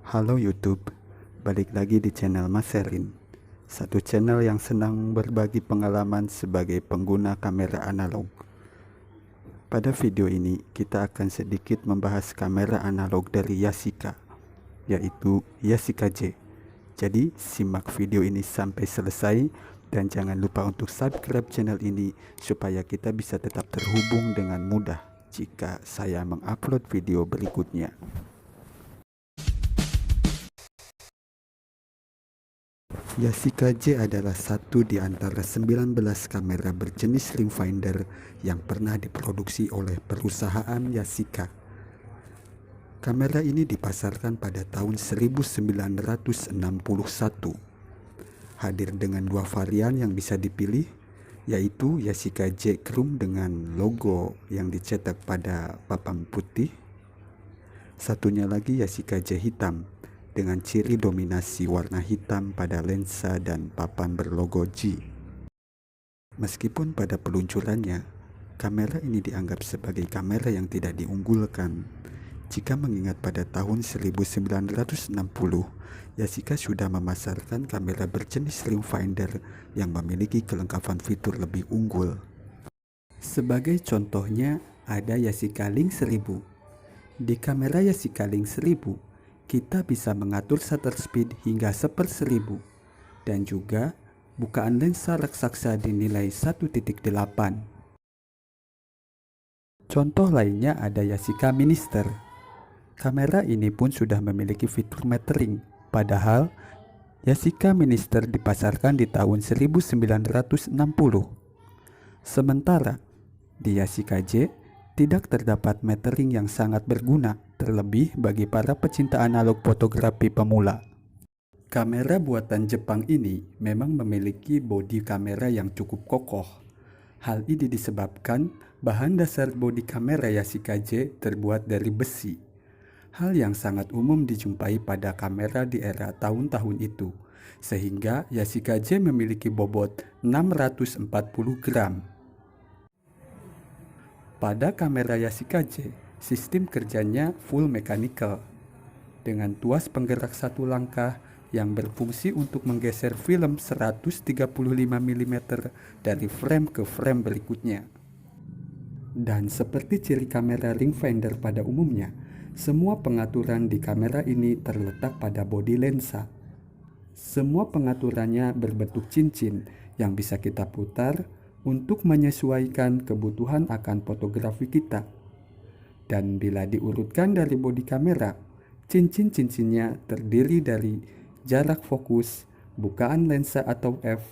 Halo YouTube, balik lagi di channel Mas Selin, satu channel yang senang berbagi pengalaman sebagai pengguna kamera analog. Pada video ini kita akan sedikit membahas kamera analog dari Yashica, yaitu Yashica J. Jadi simak video ini sampai selesai dan jangan lupa untuk subscribe channel ini supaya kita bisa tetap terhubung dengan mudah jika saya mengupload video berikutnya. Yashica J adalah satu di antara 19 kamera berjenis ringfinder yang pernah diproduksi oleh perusahaan Yashica. Kamera ini dipasarkan pada tahun 1961. Hadir dengan dua varian yang bisa dipilih, yaitu Yashica J Chrome dengan logo yang dicetak pada papan putih. Satunya lagi Yashica J hitam dengan ciri dominasi warna hitam pada lensa dan papan berlogo G. Meskipun pada peluncurannya, kamera ini dianggap sebagai kamera yang tidak diunggulkan. Jika mengingat pada tahun 1960, Yashica sudah memasarkan kamera berjenis ringfinder yang memiliki kelengkapan fitur lebih unggul. Sebagai contohnya, ada Yashica Link 1000. Di kamera Yashica Link 1000, kita bisa mengatur shutter speed hingga 1/1000 dan juga bukaan lensa raksasa dinilai 1.8. Contoh lainnya ada Yashica Minister. Kamera ini pun sudah memiliki fitur metering, padahal Yashica Minister dipasarkan di tahun 1960. Sementara di Yashica J tidak terdapat metering yang sangat berguna, terlebih bagi para pecinta analog fotografi pemula. Kamera buatan Jepang ini memang memiliki bodi kamera yang cukup kokoh. Hal ini disebabkan bahan dasar bodi kamera Yashica J terbuat dari besi. Hal yang sangat umum dijumpai pada kamera di era tahun-tahun itu, sehingga Yashica J memiliki bobot 640 gram. Pada kamera Yashica J, sistem kerjanya full mechanical dengan tuas penggerak satu langkah yang berfungsi untuk menggeser film 135 mm dari frame ke frame berikutnya. Dan seperti ciri kamera ringfinder pada umumnya, semua pengaturan di kamera ini terletak pada bodi lensa. Semua pengaturannya berbentuk cincin yang bisa kita putar untuk menyesuaikan kebutuhan akan fotografi kita. Dan bila diurutkan dari bodi kamera, cincin-cincinnya terdiri dari jarak fokus, bukaan lensa atau f,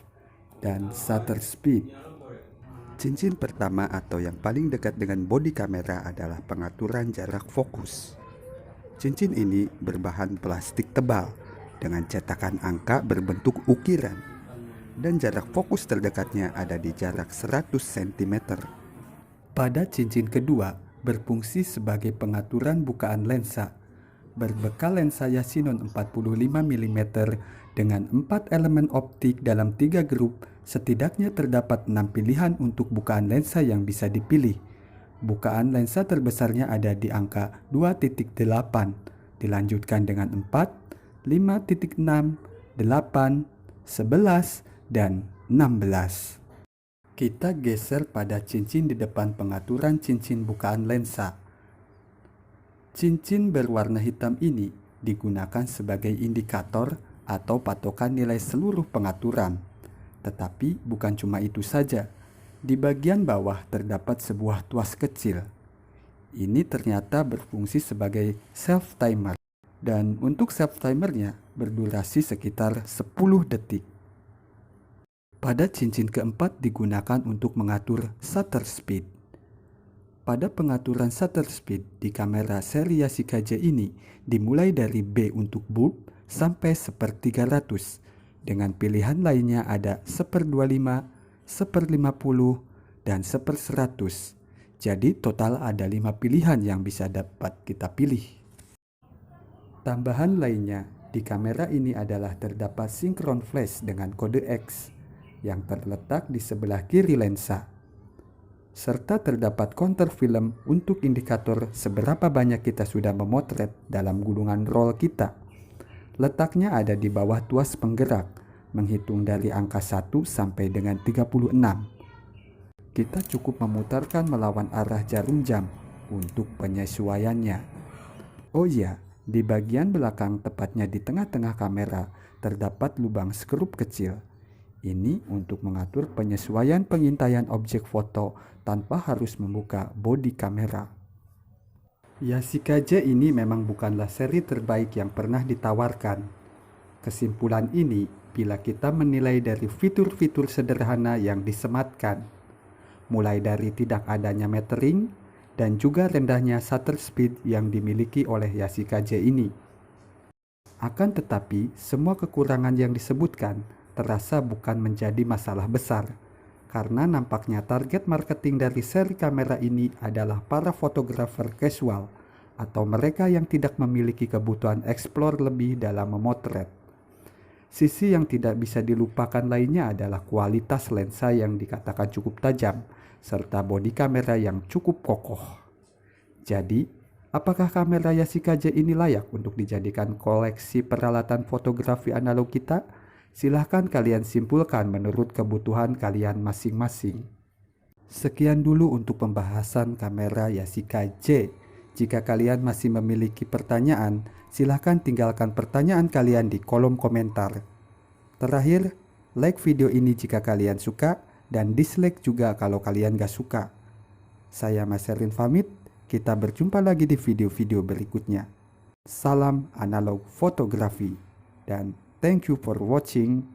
dan shutter speed. Cincin pertama atau yang paling dekat dengan bodi kamera adalah pengaturan jarak fokus. Cincin ini berbahan plastik tebal dengan cetakan angka berbentuk ukiran, dan jarak fokus terdekatnya ada di jarak 100 cm. Pada cincin kedua berfungsi sebagai pengaturan bukaan lensa. Berbekal lensa Yashinon 45 mm dengan 4 elemen optik dalam 3 grup, setidaknya terdapat 6 pilihan untuk bukaan lensa yang bisa dipilih. Bukaan lensa terbesarnya ada di angka 2.8, dilanjutkan dengan 4, 5.6, 8, 11, dan 16. Kita geser pada cincin di depan pengaturan cincin bukaan lensa. Cincin berwarna hitam ini digunakan sebagai indikator atau patokan nilai seluruh pengaturan. Tetapi bukan cuma itu saja. Di bagian bawah terdapat sebuah tuas kecil. Ini ternyata berfungsi sebagai self timer. Dan untuk self timernya berdurasi sekitar 10 detik. Pada cincin keempat digunakan untuk mengatur shutter speed. Pada pengaturan shutter speed di kamera seri Yashica J ini dimulai dari B untuk bulb sampai 1/300. Dengan pilihan lainnya ada 1/25, 1/50, dan 1/100. Jadi total ada 5 pilihan yang bisa dapat kita pilih. Tambahan lainnya di kamera ini adalah terdapat synchron flash dengan kode X yang terletak di sebelah kiri lensa, serta terdapat counter film untuk indikator seberapa banyak kita sudah memotret dalam gulungan roll kita. Letaknya ada di bawah tuas penggerak, menghitung dari angka 1 sampai dengan 36. Kita cukup memutarkan melawan arah jarum jam untuk penyesuaiannya. Oh iya, di bagian belakang tepatnya di tengah-tengah kamera terdapat lubang skrup kecil. Ini untuk mengatur penyesuaian pengintaian objek foto tanpa harus membuka bodi kamera. Yashica J ini memang bukanlah seri terbaik yang pernah ditawarkan. Kesimpulan ini bila kita menilai dari fitur-fitur sederhana yang disematkan, mulai dari tidak adanya metering dan juga rendahnya shutter speed yang dimiliki oleh Yashica J ini. Akan tetapi, semua kekurangan yang disebutkan terasa bukan menjadi masalah besar, karena nampaknya target marketing dari seri kamera ini adalah para fotografer casual atau mereka yang tidak memiliki kebutuhan eksplor lebih dalam memotret. Sisi yang tidak bisa dilupakan lainnya adalah kualitas lensa yang dikatakan cukup tajam, serta bodi kamera yang cukup kokoh. Jadi, apakah kamera Yashica J ini layak untuk dijadikan koleksi peralatan fotografi analog kita? Silahkan kalian simpulkan menurut kebutuhan kalian masing-masing. Sekian dulu untuk pembahasan kamera Yashica J. Jika kalian masih memiliki pertanyaan, silahkan tinggalkan pertanyaan kalian di kolom komentar. Terakhir, like video ini jika kalian suka dan dislike juga kalau kalian gak suka. Saya Mas Erwin pamit, kita berjumpa lagi di video-video berikutnya. Salam analog fotografi dan thank you for watching.